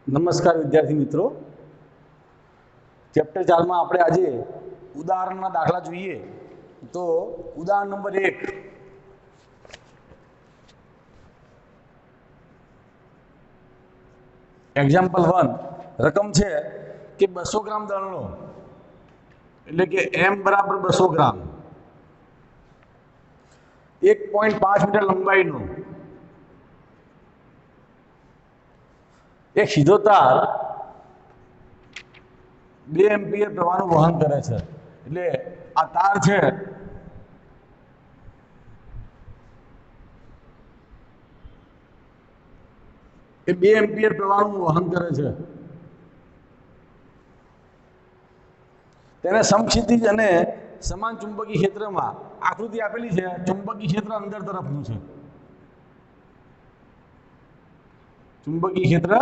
નમસ્કાર વિદ્યાર્થી મિત્રો, ચેપ્ટર 4 માં આપણે આજે ઉદાહરણના દાખલા જોઈએ. તો ઉદાહરણ નંબર 1, એક્ઝામ્પલ 1, રકમ છે કે 200 ગ્રામ દળનો, એટલે કે m બરાબર 200 ગ્રામ, 1.5 મીટર લંબાઈનો એક સીધો તાર 2 એમ્પિયર પ્રવાહનું વહન કરે છે. એટલે આ તાર છે એ 2 એમ્પિયર પ્રવાહનું વહન કરે છે. તેને સમક્ષિતિજ અને સમાન ચુંબકીય ક્ષેત્રમાં આકૃતિ આપેલી છે. ચુંબકીય ક્ષેત્ર અંદર તરફનું છે. ચુંબકીય ક્ષેત્ર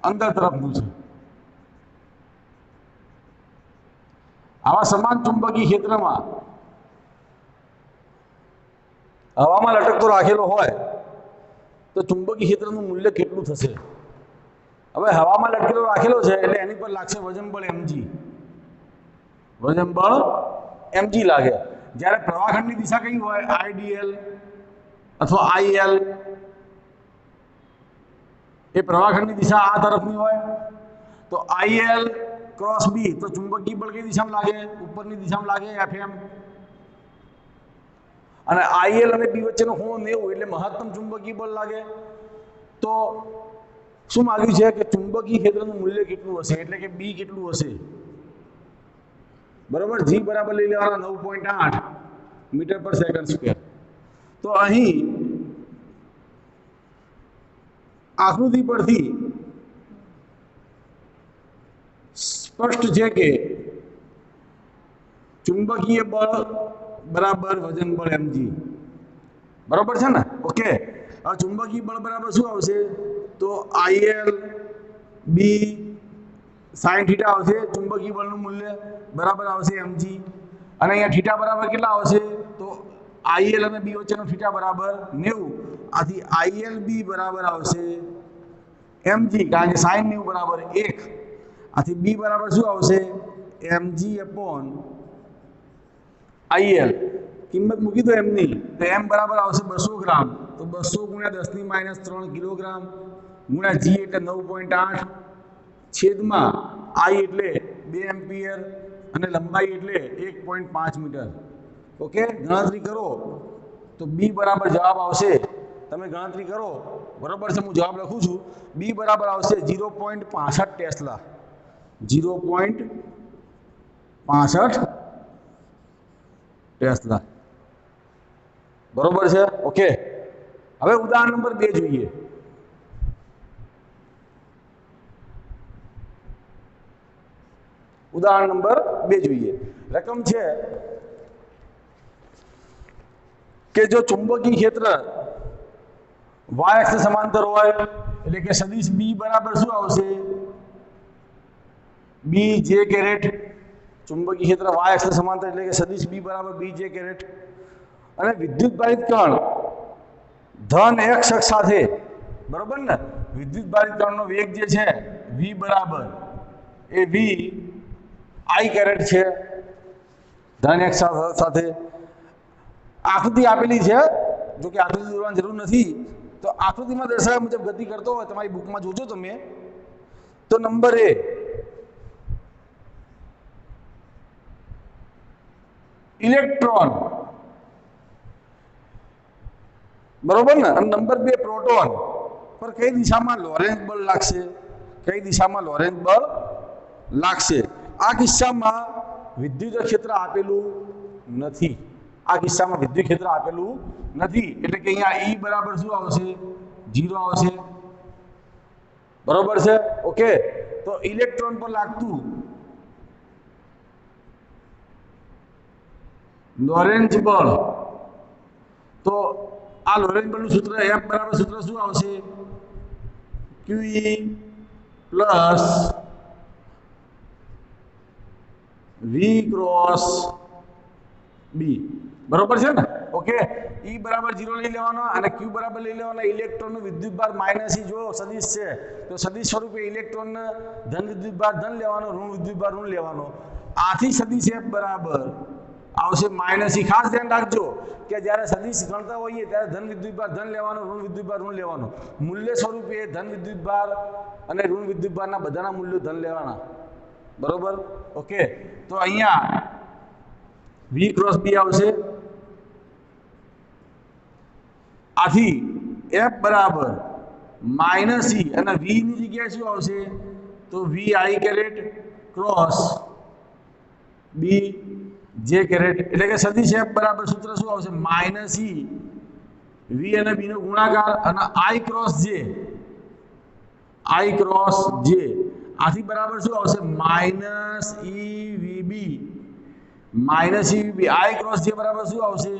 અંદર તરફનું છે. આવા સમાન ચુંબકીય ક્ષેત્રમાં હવામાં લટકતો રાખેલો હોય તો ચુંબકીય ક્ષેત્રનું મૂલ્ય કેટલું થશે? હવે હવામાં લટકેલો રાખેલો છે એટલે એની પર લાગશે વજન બળ mg. વજન બળ mg લાગે. જ્યારે પ્રવાહખંડની દિશા કઈ હોય, idl અથવા il, એ પ્રવાહખંડની દિશા આ તરફની હોય તો il ક્રોસ b, તો ચુંબકીય બળ કઈ દિશામાં લાગે? ઉપરની દિશામાં લાગે, fm. અને il અને b વચ્ચેનો ખૂણો 90 એટલે મહત્તમ ચુંબકીય બળ લાગે. તો શું માંગ્યું છે કે ચુંબકીય ક્ષેત્રનું મૂલ્ય કેટલું હશે, એટલે કે b કેટલું હશે? બરોબર, g બરાબર લઈ લેવાના 9.8 મીટર પર સેકન્ડ સ્ક્વેર. તો અહીં આકૃતિ પરથી સ્પષ્ટ છે કે ચુંબકીય બળ બરાબર વજન બળ mg. બરાબર છે ને? ઓકે. હવે ચુંબકીય બળ બરાબર શું આવશે? તો il b sin θ આવશે. ચુંબકીય બળનું મૂલ્ય બરાબર આવશે mg. અને અહીંયા θ બરાબર કેટલા આવશે? તો il અને b વચ્ચેનો θ બરાબર 90. આથી il b બરાબર આવશે mg, કારણ કે sin 90 બરાબર 1. આથી b બરાબર શું આવશે? mg upon il. કિંમત મૂકી દો m ની, તો m બરાબર આવશે 200 ગ્રામ. તો 200 ગુણ્યા 10 - 3 કિલોગ્રામ ગુણ્યા g એટલે 9.8 છેદમાં i એટલે 2 એમ્પિયર અને લંબાઈ એટલે 1.5 મીટર. ઓકે, ગણતરી કરો તો b બરાબર જવાબ આવશે. તમે ગણતરી કરો, બરાબર છે, હું જવાબ લખું છું. b બરાબર આવશે 0.65 ટેસ્લા. 0.65 ટેસ્લા. બરોબર છે? ઓકે. હવે ઉદાહરણ નંબર 2 જોઈએ. ઉદાહરણ નંબર 2 જોઈએ. રકમ છે કે જો ચુંબકીય ક્ષેત્ર y અક્ષ સમાંતર હોય, એટલે કે સદિશ b બરાબર શું આવશે? bj caret. ચુંબકીય ક્ષેત્ર y અક્ષ સમાંતર એટલે કે સદિશ b બરાબર bj કેરેટ. અને વિદ્યુતભારિત કણ ધન x અક્ષ સાથે, બરોબર ને, વિદ્યુતભારિત કણનો વેગ જે છે v બરાબર એ v i કેરેટ છે, ધન x સાથે. આકૃતિ આપેલી છે, જો કે આકૃતિ દોરવાની જરૂર નથી. તો આકૃતિમાં દર્શાવ્યા મુજબ ગતિ કરતો હોય, તમારી બુકમાં જોજો તમે, તો નંબર a ઇલેક્ટ્રોન, બરોબર ને, અને નંબર 2 પ્રોટોન પર કઈ દિશામાં લોરેન્સ બળ લાગશે? કઈ દિશામાં લોરેન્સ બળ લાગશે? આ કિસ્સામાં વિદ્યુત ક્ષેત્ર આપેલું નથી. આ કિસ્સામાં વિદ્યુત ક્ષેત્ર આપેલું નથી, એટલે કે અહીંયા E બરાબર શું આવશે? 0 આવશે. બરોબર છે? ઓકે. તો ઇલેક્ટ્રોન પર લાગતું લોરેન્સ બળ, તો આ લોરેન્સ બળનું સૂત્ર F બરાબર સૂત્ર શું આવશે? QE plus V cross B. બરોબર છે ને? ઓકે E બરાબર 0 લઈ લેવાનો અને Q બરાબર લઈ લેવાનો ઇલેક્ટ્રોનનો વિદ્યુતભાર માઈનસ E જો સદિશ છે તો સદિશ સ્વરૂપે ઇલેક્ટ્રોનનો ધન વિદ્યુતભાર ધન લેવાનો ઋણ વિદ્યુતભાર ઋણ લેવાનો આથી સદિશ F બરાબર આવશે માઈનસ E ખાસ ધ્યાન રાખજો કે જ્યારે સદિશ ગણતા હોઈએ ત્યારે ધન વિદ્યુતભાર ધન લેવાનો ઋણ વિદ્યુતભાર ઋણ લેવાનો મૂલ્ય સ્વરૂપે ધન વિદ્યુતભાર અને ઋણ વિદ્યુતભારના બધાના મૂલ્યો ધન લેવાના બરોબર ઓકે તો અહીંયા V ક્રોસ B આવશે આથી F બરાબર માઈનસ E અને V ની જગ્યાએ શું આવશે તો V I caret cross B J caret એટલે કે સદિશ F બરાબર સૂત્ર શું આવશે માઈનસ E V અને B નો ગુણાકાર અને I ક્રોસ J આથી બરાબર શું આવશે minus E VB minus E VB I cross J બરાબર શું આવશે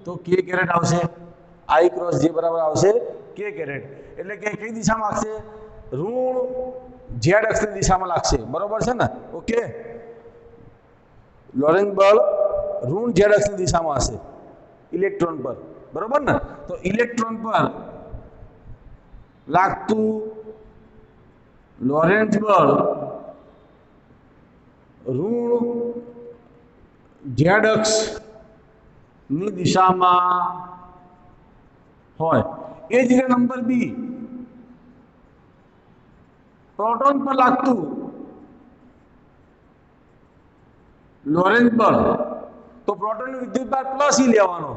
તો K કેરેટ આવશે I ક્રોસ J બરાબર આવશે K કેરેટ એટલે કે કઈ દિશામાં લાગશે ઋણ Z અક્ષની દિશામાં લાગશે બરોબર છે ને ઓકે લોરેન્ટ્ઝ બળ ઋણ Z અક્ષની દિશામાં હશે ઇલેક્ટ્રોન પર બરોબર ને તો ઇલેક્ટ્રોન પર લાગતું લોરેન્ટ્ઝ બળ ઋણ Z અક્ષની દિશામાં હોય એ જ રીતે નંબર બી પ્રોટોન પર લાગતું લોરેન્ટ્ઝ બળ તો પ્રોટોનનો વિદ્યુતભાર પ્લસ E લેવાનો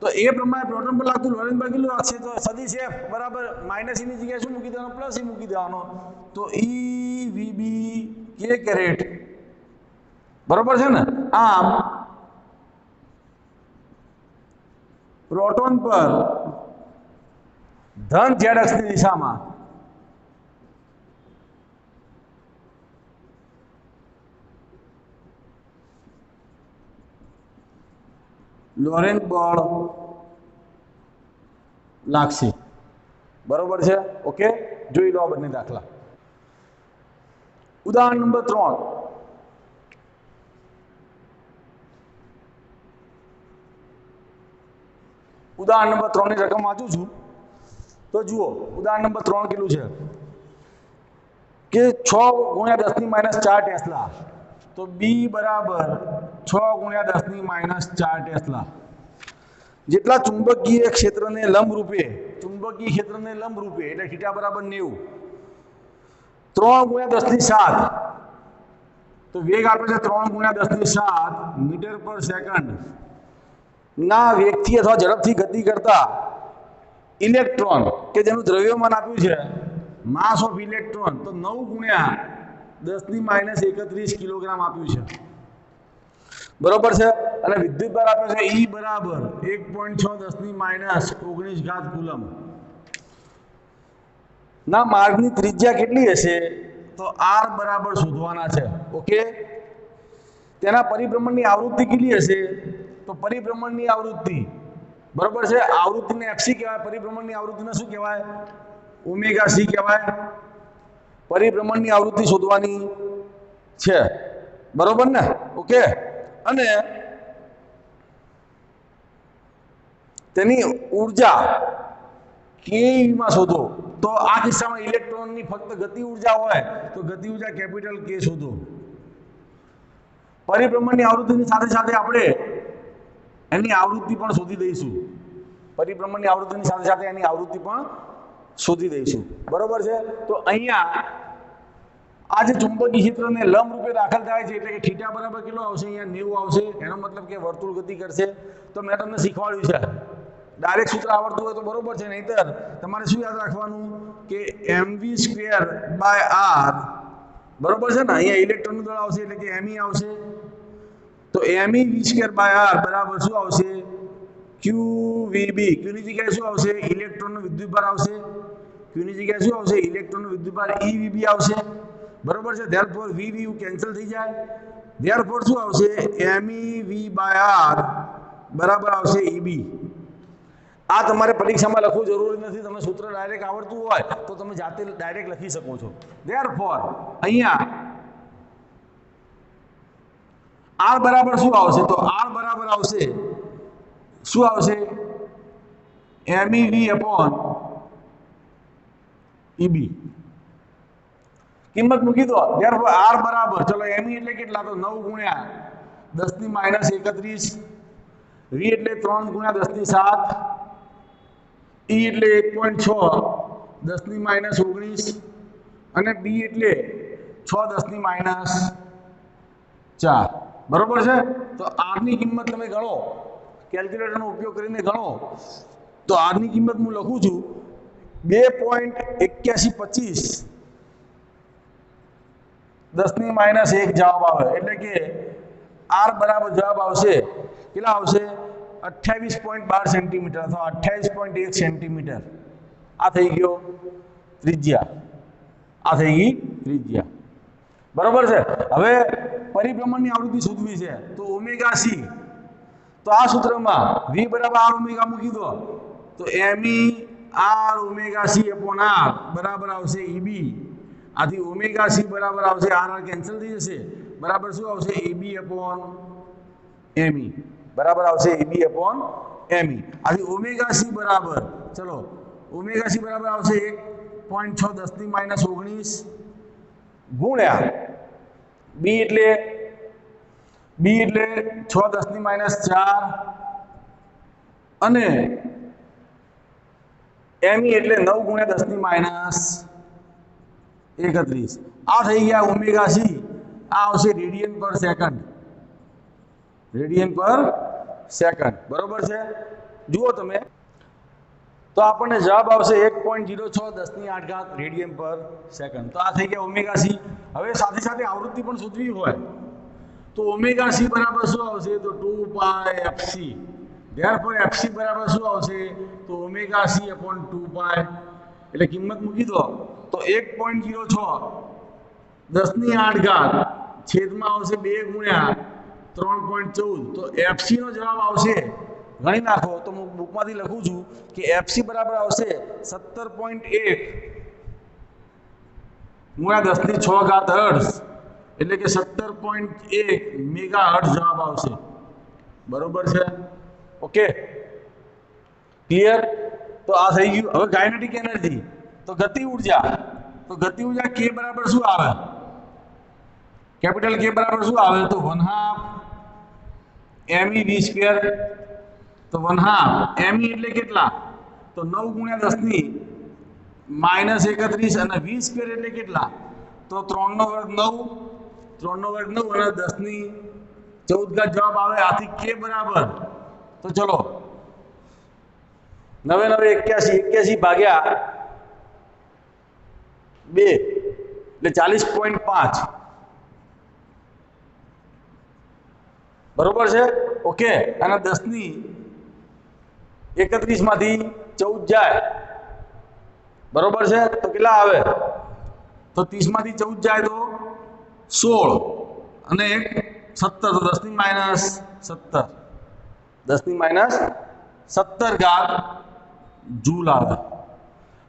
તો એ પ્રમાણે પ્રોટોન પર લાગતું લોરેન્ટ્ઝ બળ કેટલું લાગશે તો સદિશ F બરાબર માઈનસ E ની જગ્યાએ શું મૂકી દેવાનો પ્લસ E મૂકી દેવાનો તો E VB K કેરેટ બરોબર છે ને આમ પ્રોટોન પર ધન Z અક્ષની દિશામાં લોરેન્ટ્ઝ બળ લાગશે બરોબર છે ઓકે જોઈ લો આ બંને દાખલા ઉદાહરણ નંબર 3 ઉદાહરણ નંબર 3 ની રકમ વાંચું છું તો જુઓ ઉદાહરણ નંબર 3 કેટલું છે કે 6 × 10 - 4 ટેસ્લા તો B બરાબર 6 × 10 - 4 ટેસ્લા જેટલા ચુંબકીય ક્ષેત્રને લંબરૂપે એટલે θ બરાબર 90 3 × 10 7 તો વેગ આપે છે 3 × 10 7 મીટર પર સેકન્ડ ના વેગથી અથવા ઝડપથી ગતિ કરતા ઇલેક્ટ્રોન કે જેનું દ્રવ્યમાન આપ્યું છે માસ ઓફ ઇલેક્ટ્રોન તો 9 × 10 - 31 કિલોગ્રામ આપ્યું છે બરોબર છે અને વિદ્યુતભાર આપ્યો છે E બરાબર 1.6 10 - 19 કુલમ ના માર્ગની ત્રિજ્યા કેટલી હશે તો R બરાબર શોધવાના છે ઓકે તેના પરિભ્રમણની આવૃત્તિ કેટલી હશે તો પરિભ્રમણની આવૃત્તિ બરોબર છે આવૃત્તિને fc કહેવાય પરિભ્રમણની આવૃત્તિને શું કહેવાય ઓમેગા c કહેવાય પરિભ્રમણની આવૃત્તિ શોધવાની છે બરોબર ને ઓકે અને તેની ઊર્જા k માં શોધો તો આ કિસ્સામાં ઇલેક્ટ્રોનની ફક્ત ગતિ ઊર્જા હોય તો ગતિ ઊર્જા કેપિટલ K શોધો પરિભ્રમણની આવૃત્તિની સાથે સાથે આપણે એની આવૃત્તિ પણ શોધી દઈશું પરિભ્રમણની આવૃત્તિની સાથે સાથે એની આવૃત્તિ પણ શોધી દઈશું બરોબર છે તો અહીંયા આ જે ચુંબકીય ક્ષેત્રને લંબ રૂપે દાખલ થાય છે એટલે કે θ બરાબર કેટલો આવશે અહીંયા 90 આવશે એનો મતલબ કે વર્તુળ ગતિ કરશે તો મેં તમને શીખવાડ્યું છે ડાયરેક્ટ સૂત્ર આવડતું હોય તો બરોબર છે નહીતર તમારે શું યાદ રાખવાનું કે mv²/r બરોબર છે ને અહીંયા ઇલેક્ટ્રોનનું દળ આવશે એટલે કે me આવશે તો mev²/r બરાબર શું આવશે qvb q ની જગ્યાએ શું આવશે ઇલેક્ટ્રોનનો વિદ્યુતભાર આવશે q ની જગ્યાએ શું આવશે ઇલેક્ટ્રોનનો વિદ્યુતભાર evb આવશે બરોબર છે ધેરફોર vv કેન્સલ થઈ જાય ધેરફોર શું આવશે mev/r બરાબર આવશે eb આ તમારે પરીક્ષામાં લખવું જરૂરી નથી તમે સૂત્ર ડાયરેક્ટ આવડતું હોય તો તમે જાતે ડાયરેક્ટ લખી શકો છો ધેરફોર અહીંયા r બરાબર શું આવશે તો r બરાબર આવશે શું આવશે MEV अपॉन EB કિંમત મૂકી દો therefore R બરાબર ચલો ME એટલે કેટલા તો 9 ગુણ્યા 10 ની માઈનસ 31 V એટલે 3 ગુણ્યા 10 ની 7 E એટલે 1.6 10 ની માઈનસ 19 અને B એટલે 6 10 ની માઈનસ 4 બરોબર છે તો R ની કિંમત તમે ગણો કેલ્ક્યુલેટરનો ઉપયોગ કરીને ગણો તો R ની કિંમત હું લખું છું 2.8125 10 ની માઈનસ 1 જવાબ આવે એટલે કે R બરાબર જવાબ આવશે કેટલા આવશે 28.12 સેન્ટીમીટર અથવા 28.1 સેન્ટીમીટર આ થઈ ગયો ત્રિજ્યા આ થઈ ગઈ ત્રિજ્યા બરોબર છે હવે પરિભ્રમણની આવૃત્તિ શોધવી છે તો ઓમેગા c તો આ સૂત્રમાં v બરાબર r ઓમેગા મૂકી દો તો me r omega c upon r બરાબર આવશે eb આથી ઓમેગા c બરાબર આવશે r કેન્સલ થઈ જશે બરાબર શું આવશે ab upon me બરાબર આવશે ab upon me આથી ઓમેગા c બરાબર ચલો ઓમેગા c બરાબર આવશે 1.6 10 ની માઈનસ 19 ગુણ્યા b એટલે 6 10 ની માઈનસ 4 અને me એટલે 9 ગુણ્યા 10 ની માઈનસ 31 આ થઈ ગયા ઓમેગા c આ આવશે રેડિયન પર સેકન્ડ બરોબર છે જુઓ તમે તો આપણને જવાબ આવશે 1.06 10 ની 8 ઘાત રેડિયન પર સેકન્ડ તો આ થઈ ગયા ઓમેગા c હવે સાથે સાથે આવૃત્તિ પણ શોધવી હોય તો ઓમેગા c બરાબર શું આવશે તો 2 પાઈ fc therefore fc બરાબર શું આવશે તો ઓમેગા c upon 2 પાઈ એટલે કિંમત મૂકી દો તો 1.06 10 ની 8 ઘાત છેદમાં આવશે 2 ગુણ્યા 3.14 તો fc નો જવાબ આવશે ગણી નાખો તો હું બુકમાંથી લખું છું કે fc બરાબર આવશે 17.1 ગુણ્યા 10 ની 6 ઘાત હર્ટ્ઝ એટલે કે 17.1 મેગા હર્ટ્ઝ જવાબ આવશે બરોબર છે ઓકે ક્લિયર તો આ થઈ ગયું હવે કાઇનેટિક એનર્જી તો ગતિ ઊર્જા k બરાબર શું આવે કેપિટલ K બરાબર શું આવે તો 1/2 me v સ્ક્વેર તો 1/2 me એટલે કેટલા તો 9 ગુણ્યા 10 ની માઈનસ 31 અને v સ્ક્વેર એટલે કેટલા તો 3 નો વર્ગ 9 અને 10 ની 14 ઘાત જવાબ આવે આથી k બરાબર તો ચલો 9 ભાગ્યા 2 એટલે 40.5 બરોબર છે ઓકે અને 10 ની 31 માંથી 14 જાય બરોબર છે તો કેટલા આવે તો 30 માંથી 14 જાય તો 16 અને 17 તો 10 ની માઈનસ 17 ઘાત જૂલ આવે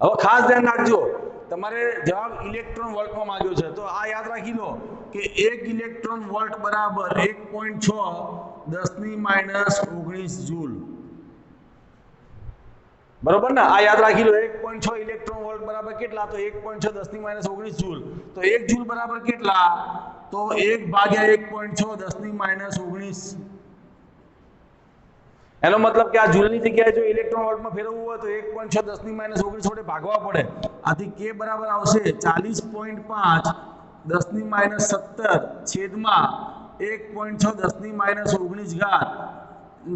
હવે ખાસ ધ્યાન રાખજો તમારે જવાબ ઇલેક્ટ્રોન વોલ્ટમાં માંગ્યો છે તો આ યાદ રાખી લો કે 1 ઇલેક્ટ્રોન વોલ્ટ બરાબર 1.6 10 ની માઈનસ 19 જૂલ બરોબર ને આ યાદ રાખી લો 1.6 ઇલેક્ટ્રોન વોલ્ટ બરાબર કેટલા તો 1.6 10 ની માઈનસ 19 જૂલ તો 1 જૂલ બરાબર કેટલા તો 1 ભાગ્યા 1.6 10 ની માઈનસ 19 એનો મતલબ કે આ જૂલની જગ્યાએ જો ઇલેક્ટ્રોન વોલ્ટમાં ફેરવવું હોય તો 1.6 10 ની માઈનસ 19 વડે ભાગવા પડે આથી k બરાબર આવશે 40.5 10 ની માઈનસ 17 છેદમાં 1.6 10 ની માઈનસ 19 ઘાત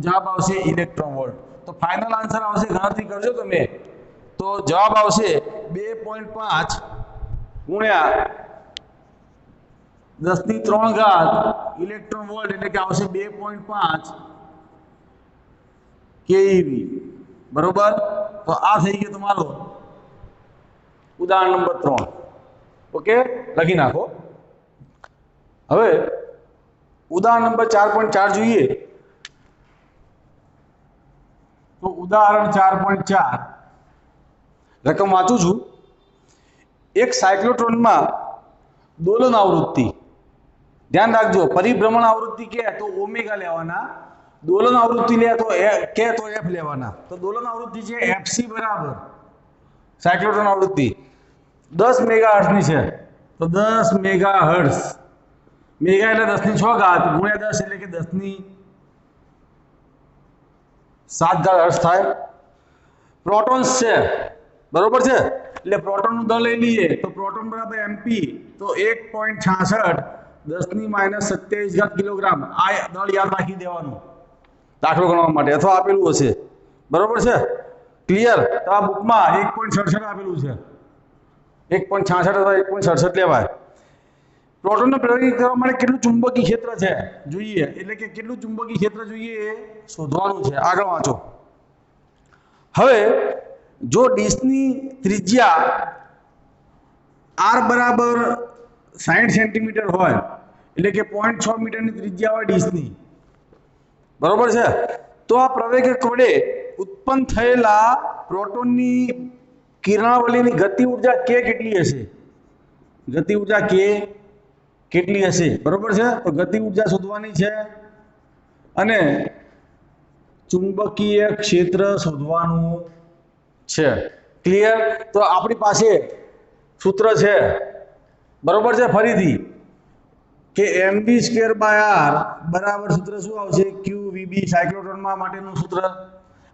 જવાબ આવશે ઇલેક્ટ્રોન વોલ્ટ તો ફાઇનલ આન્સર આવશે ગણતરી કરજો તમે તો જવાબ આવશે 2.5 ગુણ્યા 10 ની 3 ઘાત ઇલેક્ટ્રોન વોલ્ટ એટલે કે આવશે 2.5 keV બરોબર તો આ થઈ ગયો તમારો ઉદાહરણ નંબર 3 ઓકે લખી નાખો હવે ઉદાહરણ નંબર 4.4 જોઈએ તો ઉદાહરણ 4.4 રકમ વાંચું છું એક સાયક્લોટ્રોનમાં દોલન આવૃત્તિ ધ્યાન રાખજો પરિભ્રમણ આવૃત્તિ કે તો ઓમેગા લેવાના दोलन आवृत्ति ले तो के तो एफ लेवाना। तो दोलन आवृत्ति છે એફસી બરાબર સાયક્લોટ્રોન આવૃત્તિ 10 મેગાહર્ટ્ઝ ની છે। તો 10 મેગાહર્ટ્ઝ, મેગા એટલે 10 ની 6 ઘાત ગુણ્યા 10 એટલે કે 10 ની 7 ઘાત હર્ટ્ઝ થાય। પ્રોટોન્સ છે બરોબર છે, એટલે પ્રોટોનનું દળ લઈ લઈએ તો પ્રોટોન બરાબર એમપી, તો 1.66 10 ની -27 ઘાત કિલોગ્રામ। આ દળ યાદ રાખી દેવાનું દાખલો ગણવા માટે, અથવા આપેલું હશે બરોબર છે, ક્લિયર। તો આ બુકમાં 1.67 આપેલું છે, 1.66 અથવા 1.67 લેવાય। પ્રોટોનને પ્રેરિત કરવા માટે કેટલું ચુંબકીય ક્ષેત્ર છે જોઈએ, એટલે કે કેટલું ચુંબકીય ક્ષેત્ર જોઈએ એ શોધવાનું છે। આગળ વાંચો। હવે જો ડિસ્કની ત્રિજ્યા r બરાબર 60 સેન્ટીમીટર હોય, એટલે કે 0.6 મીટરની ત્રિજ્યા હોય ડિસ્કની, બરોબર છે, તો આ પ્રવેગક વડે ઉત્પન્ન થયેલા પ્રોટોનની કિરણાવલીની ગતિ ઊર્જા k કેટલી હશે? ગતિ ઊર્જા k કેટલી હશે? બરોબર છે, તો ગતિ ઊર્જા શોધવાની છે અને ચુંબકીય ક્ષેત્ર શોધવાનું છે। ક્લિયર? તો આપણી પાસે સૂત્ર છે બરોબર છે, ફરીથી કે mv²/r બરાબર સૂત્ર શું આવશે? qvb સાયક્લોટ્રોનમાં માટેનું સૂત્ર।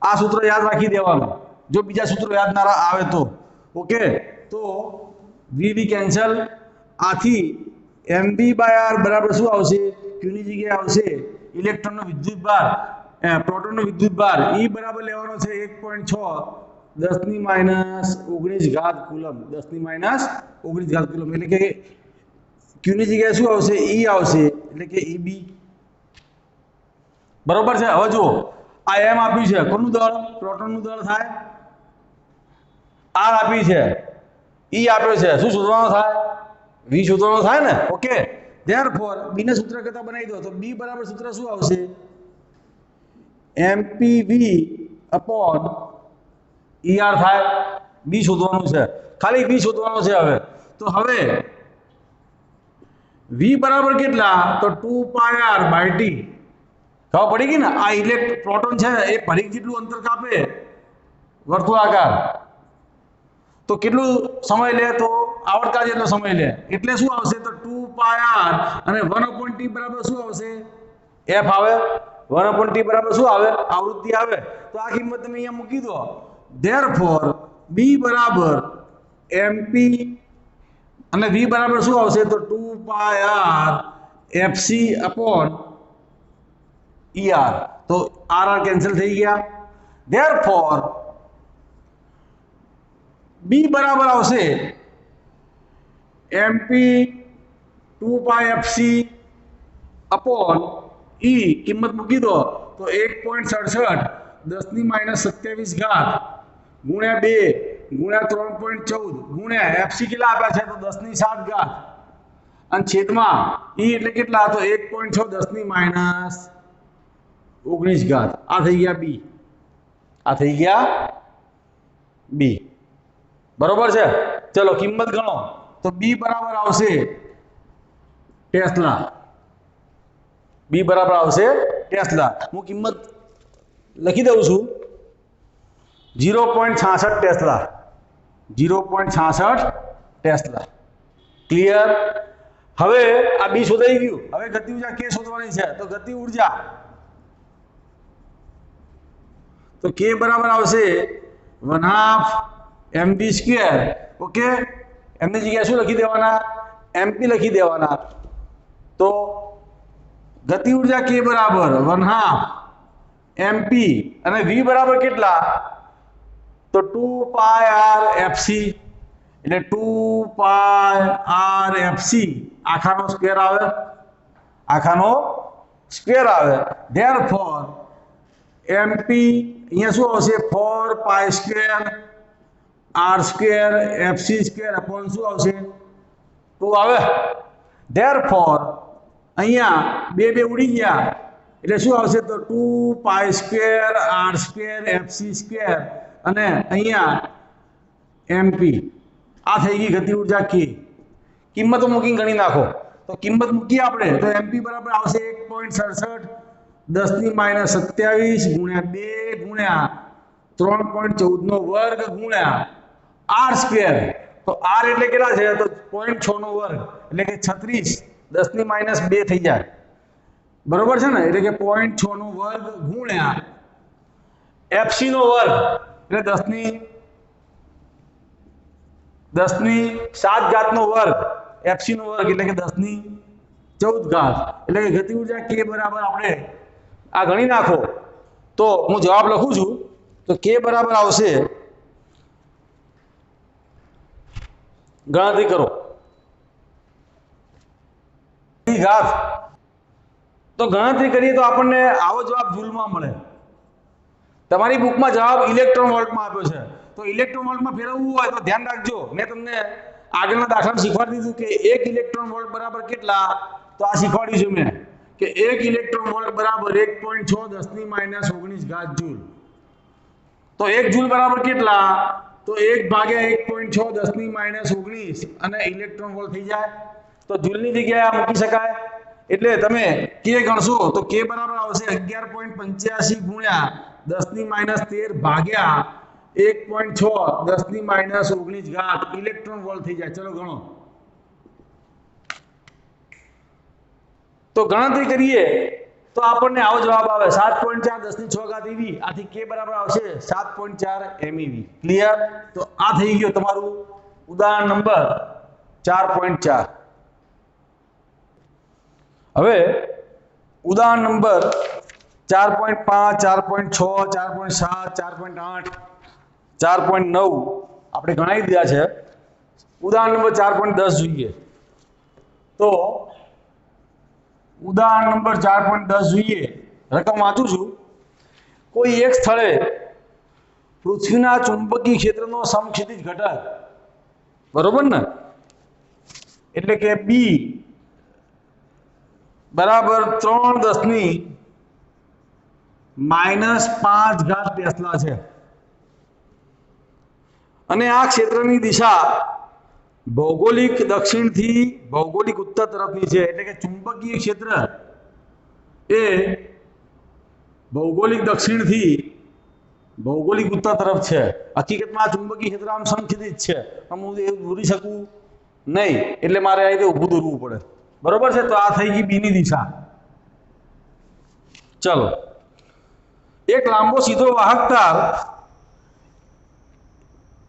આ સૂત્ર યાદ રાખી દેવાનું જો બીજા સૂત્રો યાદ ના આવે તો। ઓકે, તો vv કેન્સલ, આથી mv/r બરાબર શું આવશે? q ની જગ્યાએ આવશે ઇલેક્ટ્રોનનો વિદ્યુતભાર, પ્રોટોનનો વિદ્યુતભાર e બરાબર લેવાનો છે 1.6 10 ની -19 ઘાત કુલમ, 10 ની -19 ઘાત કુલમ, એટલે કે q ની જગ્યાએ શું આવશે? e આવશે, એટલે કે eb બરોબર છે। હવે જુઓ આ m આપ્યું છે, કોનું દળ? પ્રોટોનનું દળ થાય। r આપી છે, e આપ્યો છે, શું શોધવાનું થાય? v શોધવાનું થાય ને। ઓકે, ધેરફોર b ને સૂત્ર કરતા બનાવી દો, તો b બરાબર સૂત્ર શું આવશે? mpv અપોન er થાય। b શોધવાનું છે, ખાલી v શોધવાનું છે। હવે તો હવે v બરાબર કેટલા? તો 2πr/t। ખબર પડી ગઈ ને? આ પ્રોટોન છે એ પરિઘ જેટલું અંતર કાપે વર્તુળાકાર, તો કેટલું સમય લે? તો આવર્તકાળ જેટલો સમય લે, એટલે શું આવશે? તો 2πr અને 1/t બરાબર શું આવશે? f આવે। 1/t બરાબર શું આવે? આવૃત્તિ આવે। તો આ કિંમત તમે અહીંયા મૂકી દો। ધેરફોર b બરાબર mp અને v બરાબર શું આવશે? તો 2πr fc અપોન er। તો r કેન્સલ થઈ ગયા। ધેરફોર b બરાબર આવશે mp 2πfc અપોન e, કિંમત મૂકી દો તો 1.67 10 ની -27 ઘાત ગુણ્યા 2 ગુણ્યા 3.14 ગુણ્યા fc કેટલા આપ્યા છે? તો 10 ની 7 ઘાત અને છેદમાં e એટલે કેટલા? તો 1.6 10 ની -19 ઘાત। આ થઈ ગયા b, આ થઈ ગયા b, બરોબર છે। ચલો કિંમત ગણો, તો b બરાબર આવશે ટેસ્લા, b બરાબર આવશે ટેસ્લા। હું કિંમત લખી દઉં છું 0.66 ટેસ્લા, 0.66 ટેસ્લા। ક્લિયર? હવે આ b શોધાઈ ગયું। હવે ગતિ ઊર્જા k શોધવાની છે, તો ગતિ ઊર્જા તો k બરાબર આવશે 1/2 mv²। ઓકે, m ની જગ્યાએ શું લખી દેવાના? mp લખી દેવાના। તો ગતિ ઊર્જા k બરાબર 1/2 mp અને v બરાબર કેટલા? તો 2πr fc, એટલે 2πr fc આખાનો સ્ક્વેર આવે, આખાનો સ્ક્વેર આવે। ધેરફોર mp અહીંયા શું આવશે? 4π² r² fc² અપોન શું આવશે? 2 આવે। ધેરફોર અહીંયા બે ઉડી ગયા, એટલે શું આવશે? તો 2π² r² fc² અને અહીંયા mp। આ થઈ ગઈ ગતિ ઊર્જા k। કિંમતો મૂકીને ગણી નાખો, તો કિંમત મૂકી આપણે તો mp બરાબર આવશે 1.67 10⁻27 ગુણ્યા 2 ગુણ્યા 3.14 નો વર્ગ ગુણ્યા r સ્ક્વેર. તો r એટલે કેટલા છે? તો 0.6 નો વર્ગ એટલે કે 36 10⁻2 થઈ જાય. બરોબર છે ને? એટલે કે 0.6 નો વર્ગ ગુણ્યા fc નો વર્ગ એટલે 10⁻7 ઘાત નો વર્ગ fc નો વર્ગ એટલે કે 10⁻14 ઘાત. એટલે કે ગતિ ઊર્જા k બરાબર આપણે આ ગણી નાખો તો હું જવાબ લખું છું. તો k બરાબર આવશે, ગણતરી કરો ઘાત. તો ગણતરી કરીએ તો આપણને આવો જવાબ જૂલમાં મળે. તમારી બુકમાં જવાબ ઇલેક્ટ્રોન વોલ્ટમાં આપ્યો છે. તો ઇલેક્ટ્રોન વોલ્ટમાં ફેરવવું હોય તો ધ્યાન રાખજો, મેં તમને આગળના દાખલામાં શીખવાડી દીધું કે 1 ઇલેક્ટ્રોન વોલ્ટ બરાબર કેટલા. તો આ શીખવાડ્યું છે મેં કે 1 ઇલેક્ટ્રોન વોલ્ટ બરાબર 1.6 10⁻19 ઘાત જૂલ. તો 1 જૂલ બરાબર કેટલા? તો 1 ભાગ્યા 1.6 10⁻19 અને ઇલેક્ટ્રોન વોલ્ટ થઈ જાય. તો જૂલની જગ્યાએ આ મૂકી શકાય. એટલે તમે k ગણશો તો k બરાબર આવશે 11.85 ગુણ્યા 10⁻13 ભાગ્યા 1.6 10⁻19 ઘાત ઇલેક્ટ્રોન વોલ્ટ થઈ જાય. ચલો ગણો. તો ગણતરી કરીએ તો આપણને આવો જવાબ આવે 7.4 10⁶ ઘાત eV. આથી k બરાબર આવશે 7.4 meV. ક્લિયર? તો આ થઈ ગયો તમારું ઉદાહરણ નંબર 4.4. હવે ઉદાહરણ નંબર 4.5 4.6 4.7 4.8 4.9 આપણે ગણાવી દીધા છે. ઉદાહરણ નંબર 4.10 જોઈએ. તો ઉદાહરણ નંબર 4.10 જોઈએ. રકમ વાંચું છું. કોઈ એક સ્થળે પૃથ્વીના ચુંબકીય ક્ષેત્રનો સમક્ષિતિજ ઘટક, બરોબર ને, એટલે કે B બરાબર 3⁻5 ઘાત ટેસ્લા છે. અને આ ક્ષેત્રની દિશા ભૌગોલિક દક્ષિણથી ભૌગોલિક ઉત્તર તરફની છે. એટલે કે ચુંબકીય ક્ષેત્ર એ ભૌગોલિક દક્ષિણથી ભૌગોલિક ઉત્તર તરફ છે. હકીકતમાં આ ચુંબકીય ક્ષેત્ર આમ સમક્ષિતિજ છે. હું એવું દોરી શકું નહીં, એટલે મારે આ રીતે ઊભું દોરવું પડે. બરોબર છે? તો આ થઈ ગઈ બી ની દિશા. ચલો, એક લાંબો સીધો વાહક તાર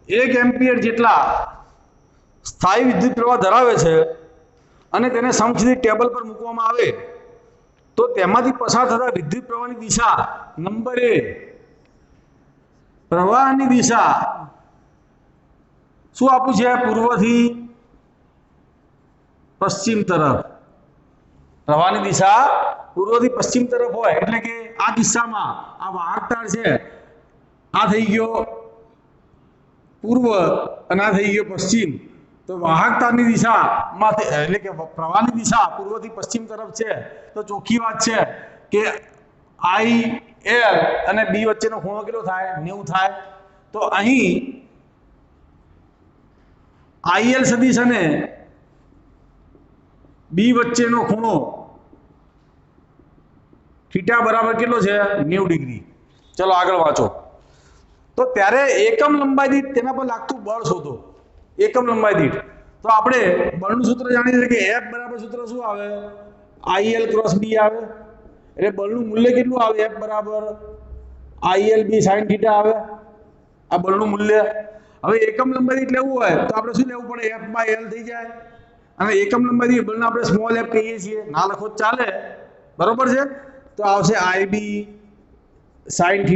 1 એમ્પિયર જેટલા સ્થાયી વિદ્યુત પ્રવાહ ધરાવે છે અને તેને સમક્ષિતિજ ટેબલ પર મૂકવામાં આવે તો તેમાંથી પસાર થતા વિદ્યુત પ્રવાહની દિશા નંબર એ પ્રવાહની દિશા શું આપું છે? પૂર્વથી પશ્ચિમ તરફ. પ્રવાહની દિશા પૂર્વથી પશ્ચિમ તરફ હોય એટલે કે આ કિસ્સામાં આ વાહક તાર છે, આ થઈ ગયો પૂર્વ અને આ થઈ ગયો પશ્ચિમ. તો વાહક તારની દિશામાં એટલે કે પ્રવાહની દિશા પૂર્વથી પશ્ચિમ તરફ છે. તો ચોખ્ખી વાત છે કે IL અને B વચ્ચેનો ખૂણો કેટલો થાય? 90 થાય. તો અહીં IL સદિશ અને B વચ્ચેનો ખૂણો થીટા બરાબર કેટલો છે? 90 ડિગ્રી. ચલો આગળ વાંચો. તો ત્યારે એકમ લંબાઈ દીઠ તેના પર લાગતું બળ શોધો. એકમ લંબાઈ દીઠ. તો આપણે બળનું સૂત્ર જાણીએ છીએ કે F બરાબર સૂત્ર શું આવે? IL ક્રોસ B આવે. એટલે બળનું મૂલ્ય કેટલું આવે? F બરાબર IL B sin θ આવે. આ બળનું મૂલ્ય. હવે એકમ લંબાઈ દીઠ લેવું હોય તો આપણે શું લેવું પડે? F/L થઈ જાય. અને એકમ લંબાઈ દીઠ બળને આપણે સ્મોલ f કહીએ છીએ. ના લખો ચાલે. બરોબર છે? તો આવશે IB sin θ.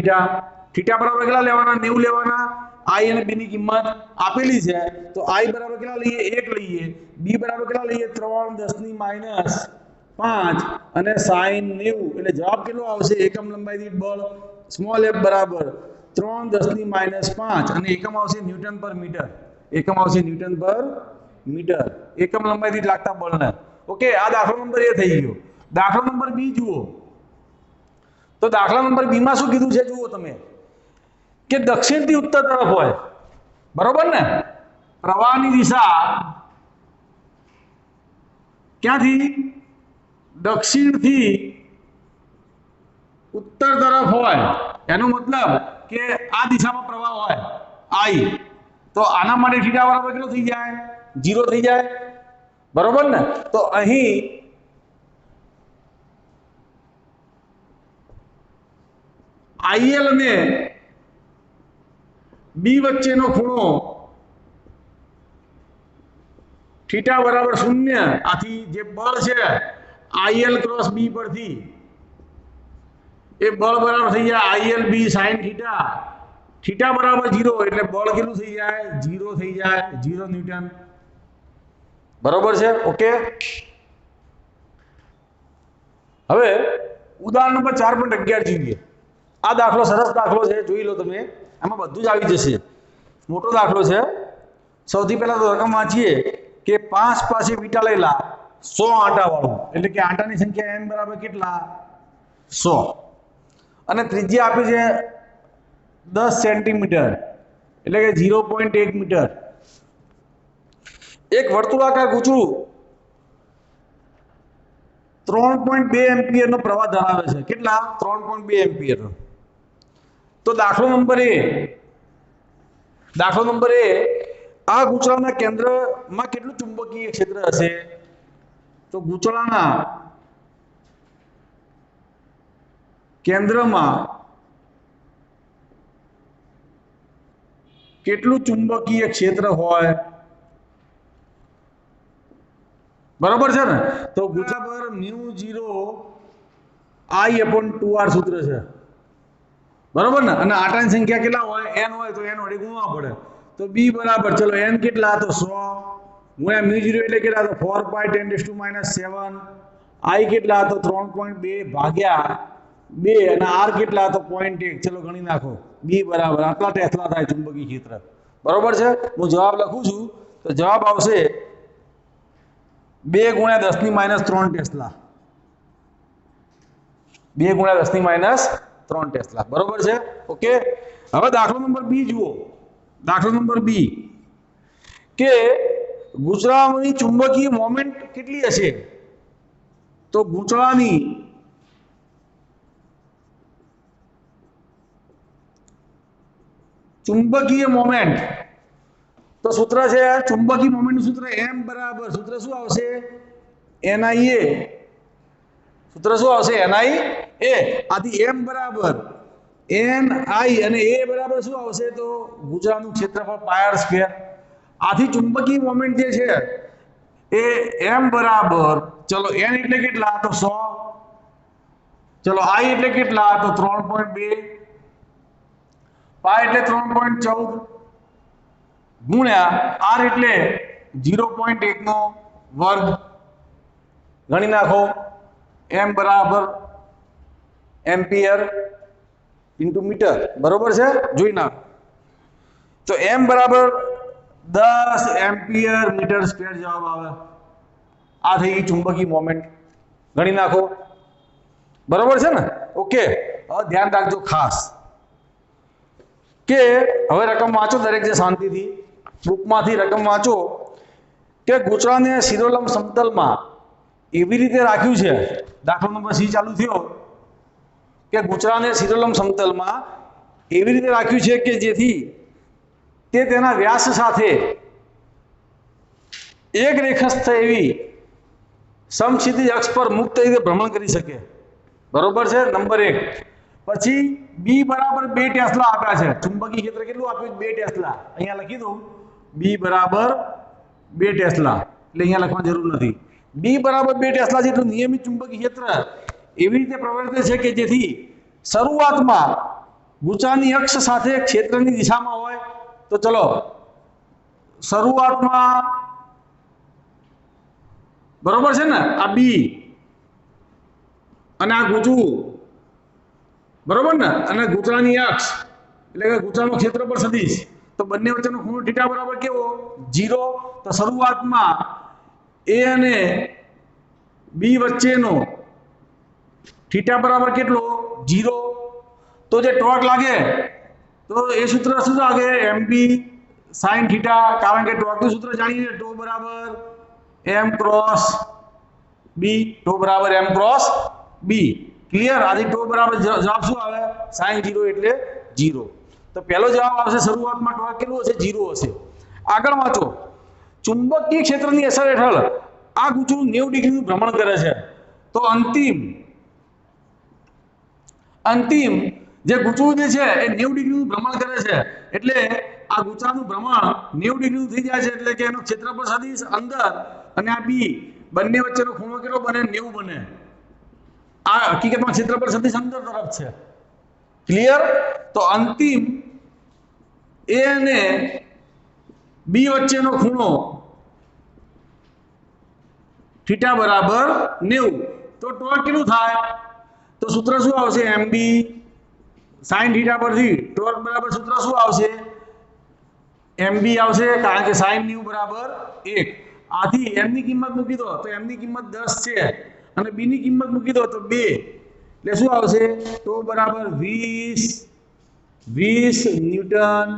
થીટા બરાબર કેટલા લેવાના? 90 લેવાના. I અને B ની કિંમત આપેલી છે. તો I બરાબર કેટલા લઈએ? 1 લઈએ. B બરાબર કેટલા લઈએ? 3⁻5 અને sin 90. એટલે જવાબ કેટલો આવશે? એકમ લંબાઈ દીઠ બળ સ્મોલ f બરાબર 3⁻5 અને એકમ આવશે ન્યૂટન પર મીટર. એકમ આવશે ન્યૂટન પર મીટર. એકમ લંબાઈ દીઠ લાગતા બળને. ઓકે, આ દાખલો નંબર A થઈ ગયો. દાખલો નંબર B જુઓ. તો દાખલા નંબર B માં શું કીધું છે જુઓ તમે, કે દક્ષિણથી ઉત્તર તરફ હોય. બરોબર ને? પ્રવાહની દિશા ક્યાંથી? દક્ષિણથી उत्तर तरफ होय एनो मतलब के आ दिशा में प्रवाह होय आई तो आना माटे थीटा बराबर केटलो थई जाय 0 थई जाय बरोबर ने तो अहीं आईएल ने बी वच्चेनो खूणो थीटा बराबर 0 आथी जे बळ छे आईएल क्रॉस बी परथी ए बळ बराबर થઈ જાય IL B sin theta theta बराबर 0 એટલે બળ કેટલું થઈ જાય 0 થઈ જાય 0 ન્યૂટન બરોબર છે ઓકે હવે ઉદાહરણ નંબર 4.11 જોઈએ આ દાખલો સરસ દાખલો છે જોઈ લો તમે આમાં બધું જ આવી જશે મોટો દાખલો છે સૌથી પહેલા તો રકમ વાંચીએ કે 5 પાસે વીટા લેલા 100 આંટા વાળું એટલે કે આંટાની સંખ્યા n બરાબર કેટલા 100 અને ત્રિજ્યા આપી છે 10 સેન્ટીમીટર એટલે કે 0.1 મીટર એક વર્તુળાકાર ગૂંચળું 3.2 એમ્પિયર નો પ્રવાહ ધરાવે છે કેટલા 3.2 એમ્પિયર તો દાખલો નંબર એ આ ગૂંચળાના કેન્દ્રમાં કેટલું ચુંબકીય ક્ષેત્ર હશે તો ગૂંચળાના કેન્દ્રમાં કેટલું ચુંબકીય ક્ષેત્ર હોય बराबर है ना तो गुचा पर μ0 I/2r सूत्र है बराबर ने અને આટાની સંખ્યા કેટલા હોય n હોય તો n વડે ગુણવા પડે તો b બરાબર ચલો n કેટલા તો 100 ગુણ્યા μ0 એટલે કેટલા તો 4 pi 10⁻⁷ I કેટલા તો 3.2 ભાગ્યા 2 અને r કેટલા તો 0.1 ચલો ગણી નાખો b બરાબર આટલા ટેસ્લા થાય ચુંબકીય ક્ષેત્ર બરાબર છે હું જવાબ લખું છું તો જવાબ આવશે 2 × 10⁻³ ટેસ્લા 2 × 10⁻³ ટેસ્લા બરોબર છે ઓકે હવે દાખલો નંબર બી જુઓ દાખલો નંબર બી કે ગૂંચળાની ચુંબકીય મોમેન્ટ કેટલી હશે તો ગૂંચળાની ચુંબકીય મોમેન્ટ तो सूत्र है चुंबकीय मोमेंट सूत्र m बराबर सूत्र शू आवशे NIA सूत्र शू आवशे NIA आदि m बराबर NI અને a बराबर शू आवशे तो गुजरातનું क्षेत्रफळ πr² आदि चुंबकीय मोमेंट जे छे ए m बराबर चलो n એટલે કેટલા તો 100 चलो I એટલે કેટલા તો 3.2 પાઈ એટલે 3.14 गुण्या r એટલે 0.1 નો વર્ગ ગણી નાખો m બરાબર એમ્પિયર ઇન્ટુ મીટર બરોબર છે જોઈ નાખો તો m બરાબર 10 એમ્પિયર મીટર સ્ક્વેર જવાબ આવે આ થઈ ગઈ ચુંબકીય મોમેન્ટ ગણી નાખો બરોબર છે ને ઓકે હવે ધ્યાન રાખજો ખાસ કે હવે રકમ વાંચો દરેક જે શાંતિથી बुकमांथी रकम वाँचो के गूंचळाने शिरोलंब समतलमां एवी रीते राख्युं छे दाखलो नंबर सी चालू थयो के गूंचळाने शिरोलंब समतलमां एवी रीते राख्युं छे के जेथी ते तेना व्यास साथे एक रेखस्थ एवी समक्षितिज अक्ष पर मुक्त रीते भ्रमण करी शके बरोबर छे नंबर 1 पछी बी बराबर 2 टेस्ला आप्या छे चुंबकीय क्षेत्र केटલું આપ્યું 2 ટેસ્લા અહીંયા લખી દઉં बी बराबर 2 टेस्ला એટલે અહીંયા લખવાની જરૂર નથી बी बराबर 2 टेस्ला જેટલું નિયમિત ચુંબકીય ક્ષેત્ર એવી રીતે પ્રવર્તે છે કે જેથી શરૂઆતમાં ગૂંચાની અક્ષ સાથે ક્ષેત્રની દિશામાં હોય તો ચલો શરૂઆતમાં બરોબર છે ને આ બી અને આ ગૂંચળું बराबर ने અને ગૂંચળાની અક્ષ એટલે કે ગૂંચળાનો ક્ષેત્રફળ સદિશ तो બંને વચ્ચેનો ખૂણો θ બરાબર કેવો 0 તો શરૂઆતમાં a અને b વચ્ચેનો θ બરાબર કેટલો 0 તો જે ટોર્ક લાગે તો એ સૂત્ર શું લાગે mb sin θ કારણ કે ટોર્કનું સૂત્ર જાણીએ ટો બરાબર m ક્રોસ b ટો બરાબર m ક્રોસ b ક્લિયર? આથી ટો બરાબર જવાબ શું આવે? sin 0 એટલે 0. તો પહેલો જવાબ આવશે શરૂઆતમાં ટોર્ક કેટલું હશે? 0 હશે. આગળ વાંચો. ચુંબકીય ક્ષેત્રની અસર હેઠળ આ ગૂંચળું 90 ડિગ્રીનું ભ્રમણ કરે છે. તો અંતિમ જે ગૂંચળું જે છે એ 90 ડિગ્રીનું ભ્રમણ કરે છે, એટલે આ ગૂંચળાનું ભ્રમણ 90 ડિગ્રીનું થઈ જાય છે, એટલે કે એનો ક્ષેત્રફળ સદિશ અંદર અને આ બી બંને વચ્ચેનો ખૂણો કેટલો બને? 90 બને. આ હકીકતમાં ક્ષેત્રફળ સદિશ અંદર તરફ છે. ક્લિયર? તો અંતિમ એ અને બી વચ્ચેનો ખૂણો થીટા બરાબર 90. તો ટોર્ક કેટલું થાય? તો સૂત્ર શું આવશે? mb sin થીટા પરથી ટોર્ક બરાબર સૂત્ર શું આવશે? mb આવશે, કારણ કે sin 90 બરાબર 1. આથી m ની કિંમત મૂકી દો તો m ની કિંમત 10 છે અને b ની કિંમત મૂકી દો તો 2. એટલે શું આવશે? તો બરાબર 20 ન્યૂટન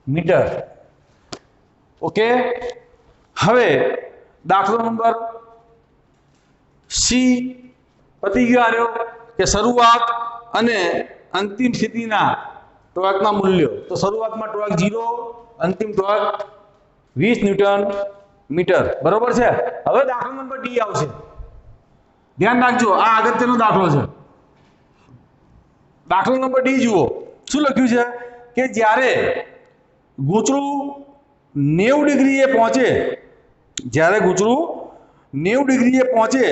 મીટર. ઓકે. હવે દાખલો નંબર સી પતી ગયો આર્યો કે શરૂઆત અને અંતિમ સ્થિતિના ટોર્કના મૂલ્યો. તો શરૂઆતમાં ટોર્ક 0, અંતિમ ટોર્ક 20 ન્યૂટન મીટર. બરોબર છે? હવે દાખલો નંબર ડી આવશે. ધ્યાન રાખજો, આ અગત્યનો દાખલો છે. દાખલો નંબર ડી જુઓ. શું લખ્યું છે કે જ્યારે ગૂંચળું 90 ડિગ્રીએ પહોંચે, જ્યારે ગૂંચળું 90 ડિગ્રીએ પહોંચે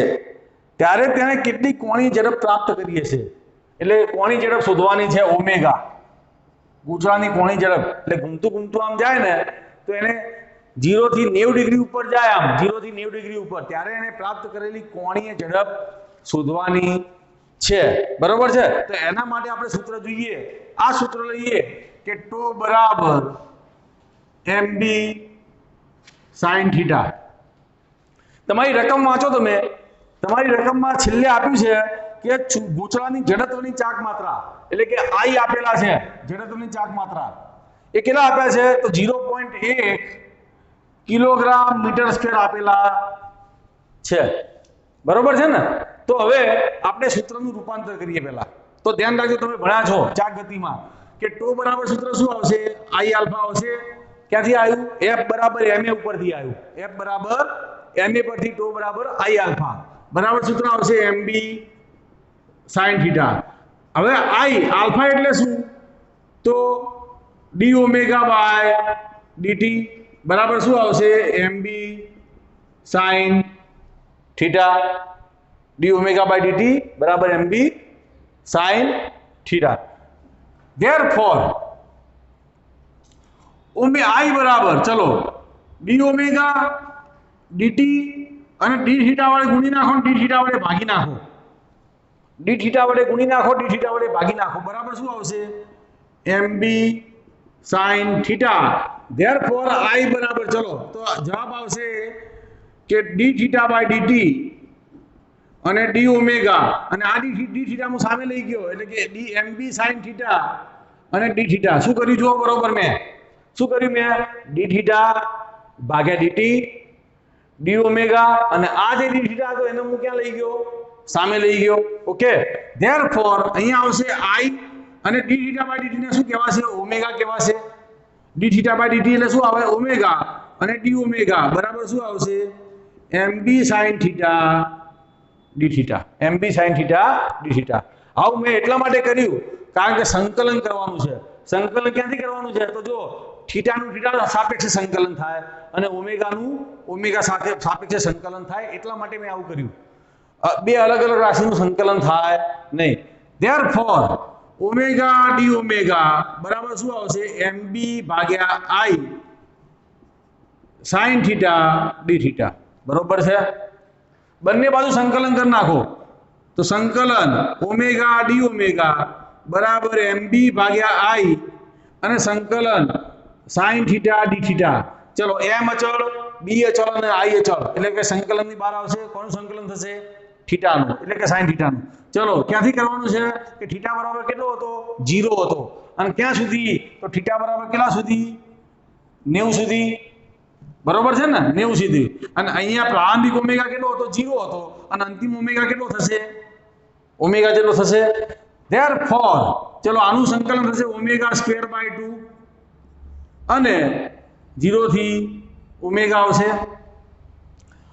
ત્યારે તેને કેટલી કોણીય ઝડપ પ્રાપ્ત કરીએ છે? એટલે કોણીય ઝડપ શોધવાની છે, ઓમેગા. ગૂંચળાની કોણીય ઝડપ એટલે ઘૂમતું આમ જાય ને તો એને 0 થી 90 ડિગ્રી ઉપર જાય, આમ 0 થી 90 ડિગ્રી ઉપર, ત્યારે એને પ્રાપ્ત કરેલી કોણીય ઝડપ શોધવાની છે. બરોબર છે? તો એના માટે આપણે સૂત્ર જોઈએ. આ સૂત્ર લઈએ કે ટો બરાબર mb sin થીટા. તમારી રકમ વાંચો તમે. તમારી રકમમાં છેલ્લે આપ્યું છે કે ગૂંચળાની જડત્વની ચાક માત્રા, એટલે કે I આપેલા છે, જડત્વની ચાક માત્રા એ કેટલા આપ્યા છે? તો 0.1 કિલોગ્રામ મીટર સ્ક્વેર આપેલા છે. બરોબર છે ને? તો હવે આપણે સૂત્રનું રૂપાંતર કરીએ પહેલા. તો ધ્યાન રાખજો, તમે ભણ્યા છો ચાક ગતિમાં કે ટો બરાબર સૂત્ર શું આવશે? I આલ્ફા આવશે. ક્યાંથી આવ્યું? F બરાબર ma ઉપરથી આવ્યું. F બરાબર ma પરથી ટો બરાબર I આલ્ફા બરાબર સૂત્ર આવશે mb sin થીટા. હવે I આલ્ફા એટલે શું? તો d ઓમેગા બાય dt બરાબર શું આવશે? mb sin theta. d omega by dt બરાબર mb sin theta. Therefore I બરાબર, ચલો d ઓમેગા dt અને d થીટા વડે ગુણી નાખો, d થીટા વડે ભાગી નાખો, d થીટા વડે ગુણી નાખો, d થીટા વડે ભાગી નાખો, બરાબર શું આવશે? mb sin theta. Therefore I બરાબર, ચલો તો જવાબ આવશે કે d થીટા બાય dt અને d ઓમેગા, અને આ d થીટા હું સામે લઈ ગયો એટલે કે mb sin થીટા અને d થીટા. શું કર્યું જુઓ બરોબર? મેં શું કર્યું? મેં d થીટા ભાગ્યા dt, d ઓમેગા, અને આ જે d થીટા હતો એને હું ક્યાં લઈ ગયો? સામે લઈ ગયો. ઓકે. ધેરફોર અહીંયા આવશે I અને d થીટા બાય dt ને શું કહેવાશે? ઓમેગા કહેવાશે. d થીટા બાય dt એટલે શું આવે? ઓમેગા, અને d ઓમેગા બરાબર શું આવશે? mb sin theta d theta. mb sin theta d theta. આવું મેં એટલા માટે કર્યું કારણ કે સંકલન કરવાનું છે. સંકલન ક્યાંથી કરવાનું છે? તો જો થીટાનું થીટા સાપેક્ષે સંકલન થાય અને ઓમેગાનું ઓમેગા સાથે સાપેક્ષે સંકલન થાય, એટલા માટે મેં આવું કર્યું. બે અલગ અલગ રાશિનું સંકલન થાય નહીં. ધેરફોર ઓમેગા d ઓમેગા બરાબર શું આવશે? mb ભાગ્યા I sin theta d theta. બરોબર છે? બંને બાજુ સંકલન કરી નાખો તો સંકલન ઓમેગા d ઓમેગા બરાબર mb ભાગ્યા I અને સંકલન sin થીટા d થીટા. ચલો m અચળ, b અચળ અને I અચળ, એટલે કે સંકલનની બહાર આવશે. કોનું સંકલન થશે? થીટાનું, એટલે કે sin થીટાનું. ચલો ક્યાંથી કરવાનું છે કે થીટા બરાબર કેટલો હતો? 0 હતો. અને ક્યાં સુધી? તો થીટા બરાબર કેટલા સુધી? 90 સુધી. બરોબર છે ને? 90 સુધી. અને અહીંયા પ્રારંભિક ઓમેગા કેટલો હતો? 0 હતો. અને અંતિમ ઓમેગા કેટલો થશે? ઓમેગા જેટલો થશે ધેરફોર ચલો આનું સંકલન થશે ઓમેગા સ્ક્વેર બાય 2 અને 0 થી ઓમેગા આવશે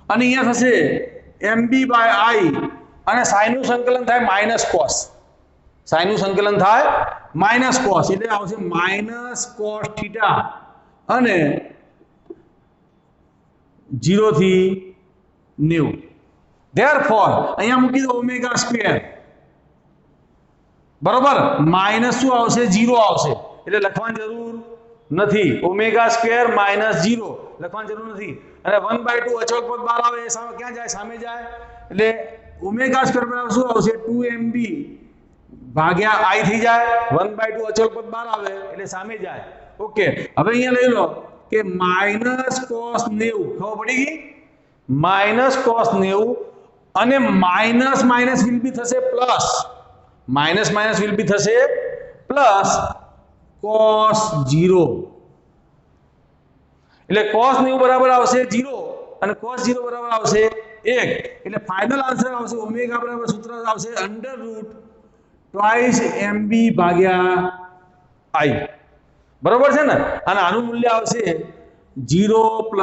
અને અહીંયા થશે mb બાય i અને sin નું સંકલન થાય માઈનસ cos sin નું સંકલન થાય માઈનસ cos એટલે આવશે માઈનસ cos થીટા અને 0 થી 90 ધેરફોર અહીંયા મૂકી દો ઓમેગા સ્ક્વેર બરોબર માઈનસ શું આવશે 0 આવશે એટલે લખવાની જરૂર નથી ઓમેગા સ્ક્વેર માઈનસ 0 લખવાની જરૂર નથી અને 1/2 અચળ પદ બહાર આવે એ સામે ક્યાં જાય સામે જાય એટલે ઓમેગા સ્ક્વેર બરાબર શું આવશે 2mb ભાગ્યા i થઈ જાય 1/2 અચળ પદ બહાર આવે એટલે સામે જાય ઓકે હવે અહીંયા લઈ લો કે માઈનસ cos 90 ખબર પડી ગઈ માઈનસ cos 90 અને માઈનસ માઈનસ વિલ બી થશે plus minus minus will be થશે પ્લસ cos 0 એટલે cos 90 બરાબર આવશે 0 અને cos 0 બરાબર આવશે 1 એટલે ફાઇનલ આન્સર આવશે ઓમેગા બરાબર સૂત્ર આવશે અંડર રૂટ ટ્વાઇસ mb ભાગ્યા i બરાબર છે ને અને આનું મૂલ્ય આવશે 0 + 1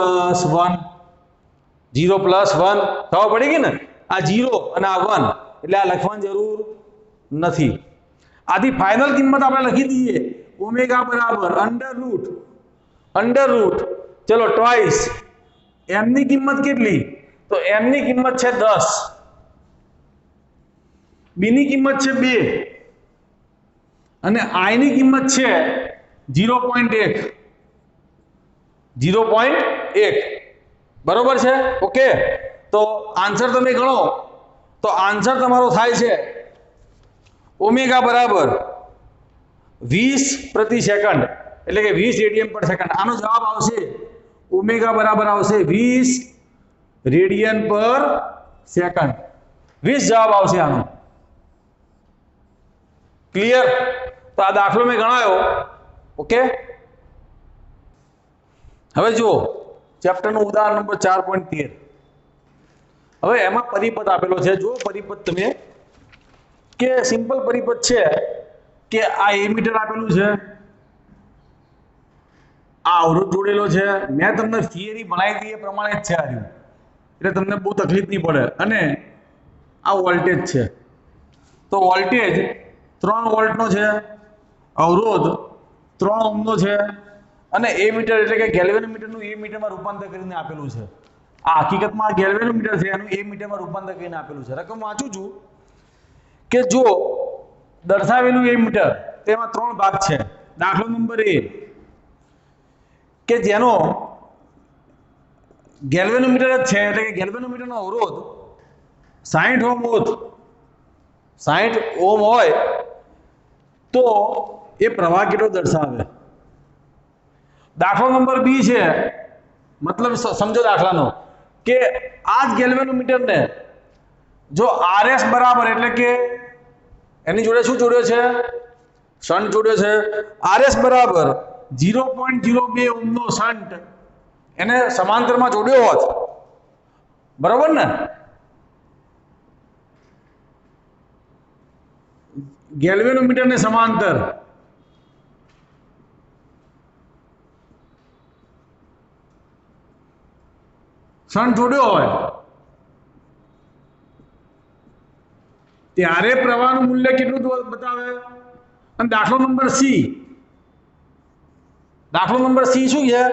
0 + 1 ખબર પડી ગઈ ને આ 0 અને આ 1 એટલે આ લખવાની જરૂર નથી આથી ફાઇનલ કિંમત આપણે લખી દઈએ ઓમેગા બરાબર અંડર રૂટ ચલો ટ્વાઇસ m ની કિંમત કેટલી તો m ની કિંમત છે 10 b ની કિંમત છે 2 અને i ની કિંમત છે 0.1 બરોબર છે ઓકે તો આન્સર તમે ગણો તો આન્સર તમારો થાય છે ઓમેગા બરાબર 20 પ્રતિ સેકન્ડ એટલે કે 20 રેડિયન પર સેકન્ડ આનો જવાબ આવશે ઓમેગા બરાબર આવશે 20 રેડિયન પર સેકન્ડ 20 જવાબ આવશે આનો ક્લિયર તો આ દાખલો મેં ગણાયો ઓકે હવે જુઓ ચેપ્ટરનું ઉદાહરણ નંબર 4.13 હવે એમાં પરિપથ આપેલો છે જો પરિપથ તમે કે સિમ્પલ પરિપથ છે કે આ એમીટર આપેલું છે આ અવરોધ જોડેલો છે મેં તમને થિયરી ભણાવી હતી એ પ્રમાણે જ છે આ રહ્યું એટલે તમને બહુ તકલીફ નહીં પડે અને આ વોલ્ટેજ છે તો વોલ્ટેજ 3 વોલ્ટનો છે અવરોધ 3 ઓહ્મનો છે અને એમીટર એટલે કે ગેલ્વેનોમીટરનું એમીટરમાં રૂપાંતર કરીને આપેલું છે આ હકીકતમાં ગેલ્વેનોમીટર છે એનું એમીટરમાં રૂપાંતર કરીને આપેલું છે રકમ વાંચું છું કે જો દર્શાવેલું એમીટર તેમાં 3 ભાગ છે દાખલો નંબર A કે જેનો ગેલ્વેનોમીટર જ છે એટલે કે ગેલ્વેનોમીટરનો અવરોધ 60 ઓહ્મ હોય તો એ પ્રવાહ કેટલો દર્શાવે દાખલો નંબર B છે મતલબ સમજો દાખલાનો કે આ જ ગેલ્વેનોમીટરને જો RS બરાબર એટલે કે એની જોડે શું જોડ્યો છે શન્ટ જોડ્યો છે RS બરાબર 0.02 ઓહ્મનો શન્ટ એને સમાંતરમાં જોડ્યો હોત બરાબર ને ગેલ્વેનોમીટરને સમાંતર શન્ટ જોડ્યો હોય ત્યારે પ્રવાહનું મૂલ્ય કેટલું બતાવે અને દાખલો નંબર C શું છે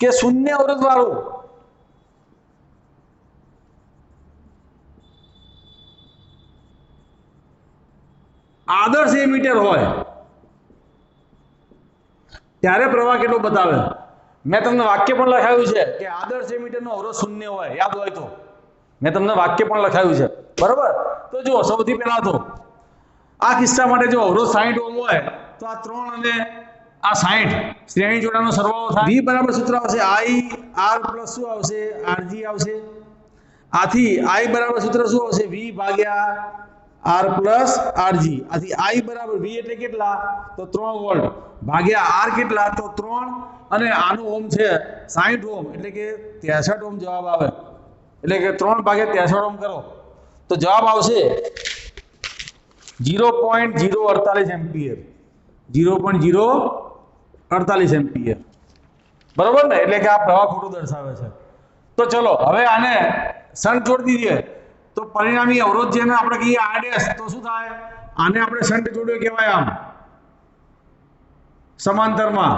કે શૂન્ય અવરોધ વાળું આદર્શ એમીટર હોય ત્યારે પ્રવાહ કેટલો બતાવે મેં તમને વાક્ય પણ લખાવ્યું છે કે આદર્શ એમીટરનો અવરોધ શૂન્ય હોય યાદ હોય તો મેં તમને વાક્ય પણ લખાવ્યું છે બરાબર તો જો સૌથી પહેલા તો આ કિસ્સા માટે જો અવરોધ 60 ઓહ્મ હોય તો આ 3 અને આ 60 શ્રેણી જોડાનો સરવાળો થાય V બરાબર સૂત્ર આવશે I R પ્લસ શું આવશે RG આવશે આથી I બરાબર સૂત્ર શું આવશે V ભાગ્યા R પ્લસ RG આથી I બરાબર V એટલે કેટલા તો 3 વોલ્ટ ભાગ્યા R કેટલા તો 3 અને આનું ઓહ્મ છે 60 ઓહ્મ એટલે કે 63 ઓહ્મ જવાબ આવે એટલે કે 3 ભાગ્યા 63 ઓહ્મ કરો તો જવાબ આવશે 0.048 એમ્પિયર, 0.048 એમ્પિયર, બરોબર ને? એટલે કે આ પ્રવાહ ખોટું દર્શાવે છે. તો ચલો હવે આને શન્ટ જોડી દઈએ તો પરિણામી અવરોધ જેને આપણે કહીએ R' તો શું થાય? આને આપણે શન્ટ જોડ્યો કહેવાય. આમ સમાંતરમાં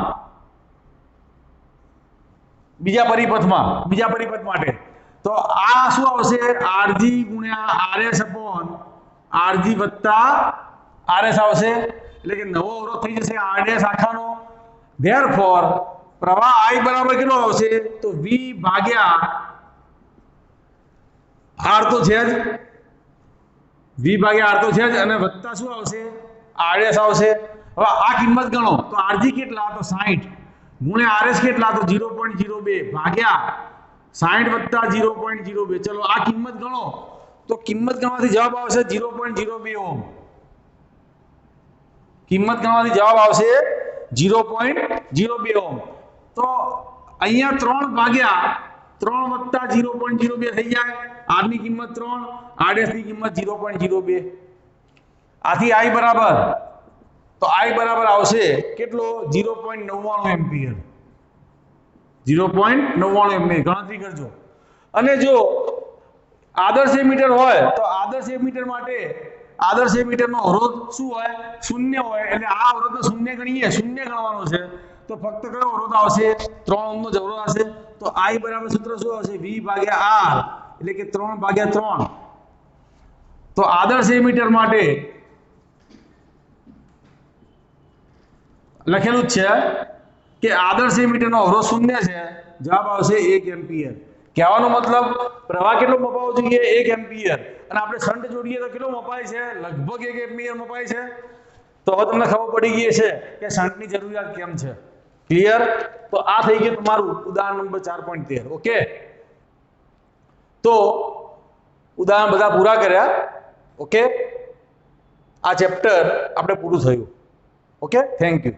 બીજા પરિપથ માટે તો આ શું આવશે? Rg ગુણ્યા Rs અપોન Rg વત્તા Rs આવશે. એટલે કે નવો અવરોધ થઈ જશે R' આખાનો. ધેરફોર પ્રવાહ I બરાબર કેટલો આવશે? તો V ભાગ્યા R તો છે જ, V ભાગ્યા R તો છે જ, અને વત્તા શું આવશે? Rs આવશે. હવે આ કિંમત ગણો તો Rg કેટલા? તો 60 ગુણ્યા Rs કેટલા? તો 0.02 ભાગ્યા 60 વત્તા 0.02. ચલો આ કિંમત ગણો તો કિંમત ગણવાથી જવાબ આવશે 0.02 ઓહમ. કિંમત ગણવાથી જવાબ આવશે 0.02 ઓહમ. તો અહીંયા 3 ભાગ્યા 3 વત્તા 0.02 થઈ જાય. R ની કિંમત 3, Rs ની કિંમત 0.02. આથી I બરાબર, તો I બરાબર આવશે કેટલો? 0.99 એમ્પિયર. 0.99 એમ્પિયર ગણતરી કરજો. અને જો આદર્શ એમીટર હોય તો આદર્શ એમીટર માટે આદર્શ એમીટરનો અવરોધ શું હોય? શૂન્ય હોય. એટલે આ અવરોધને શૂન્ય ગણીએ, શૂન્ય ગણવાનો છે તો ફક્ત કયો અવરોધ આવશે? 3 ઓહમનો જ અવરોધ આવશે. તો I બરાબર સૂત્ર શું આવશે? V ભાગ્યા R, એટલે કે 3 ભાગ્યા 3. તો આદર્શ એમીટર માટે લખેલું જ છે કે આદર્શ એમીટરનો અવરોધ શૂન્ય છે. જવાબ આવશે 1 એમ્પિયર. કહેવાનો મતલબ પ્રવાહ કેટલો મપાવો જોઈએ? 1 એમ્પિયર. અને આપણે શન્ટ જોડીએ તો કેટલો મપાય છે? લગભગ 1 એમ્પિયર મપાય છે. તો હવે તમને ખબર પડી ગઈ છે કે શન્ટની જરૂરિયાત કેમ છે. ક્લિયર? તો આ થઈ ગયું તમારું ઉદાહરણ નંબર 4.13. ઓકે, તો ઉદાહરણ બધા પૂરા કર્યા. ઓકે, આ ચેપ્ટર આપણે પૂરું થયું. Okay, thank you.